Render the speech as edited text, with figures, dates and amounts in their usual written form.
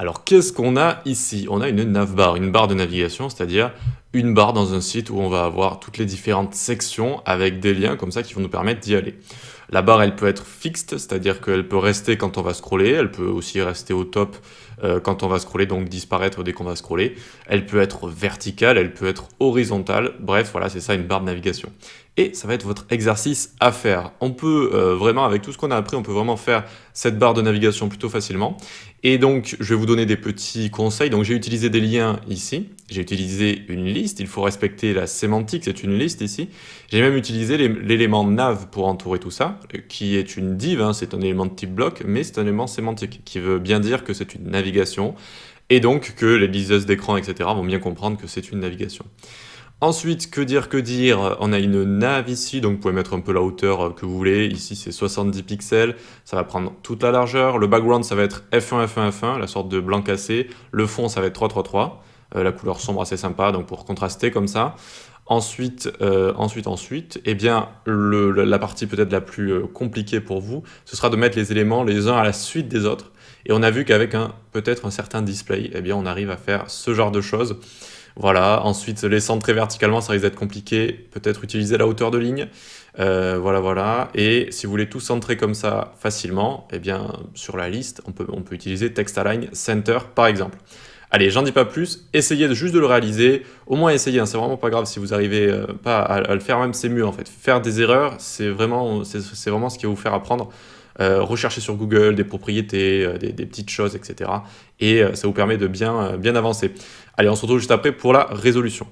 Alors, qu'est-ce qu'on a ici? On a une navbar, une barre de navigation, c'est-à-dire une barre dans un site où on va avoir toutes les différentes sections avec des liens comme ça qui vont nous permettre d'y aller. La barre, elle peut être fixe, c'est-à-dire qu'elle peut rester quand on va scroller, elle peut aussi rester au top quand on va scroller, donc disparaître dès qu'on va scroller. Elle peut être verticale, elle peut être horizontale, bref, voilà, c'est ça une barre de navigation. Et ça va être votre exercice à faire. On peut vraiment, avec tout ce qu'on a appris, on peut vraiment faire cette barre de navigation plutôt facilement. Et donc, je vais vous donner des petits conseils. Donc, j'ai utilisé des liens ici. J'ai utilisé une liste. Il faut respecter la sémantique. C'est une liste ici. J'ai même utilisé l'élément nav pour entourer tout ça, qui est une div. Hein, c'est un élément de type bloc, mais c'est un élément sémantique, qui veut bien dire que c'est une navigation. Et donc, que les liseuses d'écran, etc., vont bien comprendre que c'est une navigation. Ensuite, que dire, on a une nav ici, donc vous pouvez mettre un peu la hauteur que vous voulez. Ici, c'est 70 pixels, ça va prendre toute la largeur. Le background, ça va être F1, F1, F1, la sorte de blanc cassé. Le fond, ça va être 3, 3, 3. La couleur sombre assez sympa, donc pour contraster comme ça. Ensuite, eh bien, la partie peut-être la plus compliquée pour vous, ce sera de mettre les éléments les uns à la suite des autres. Et on a vu qu'avec peut-être un certain display, eh bien, on arrive à faire ce genre de choses. Voilà, ensuite les centrer verticalement, ça risque d'être compliqué. Peut-être utiliser la hauteur de ligne. Voilà. Et si vous voulez tout centrer comme ça facilement, eh bien sur la liste, on peut utiliser Text Align Center par exemple. Allez, j'en dis pas plus, essayez juste de le réaliser, au moins essayez, hein, c'est vraiment pas grave si vous arrivez pas à le faire, même c'est mieux en fait. Faire des erreurs, c'est vraiment ce qui va vous faire apprendre. Rechercher sur Google des propriétés, des petites choses, etc. Et ça vous permet de bien avancer. Allez, on se retrouve juste après pour la résolution.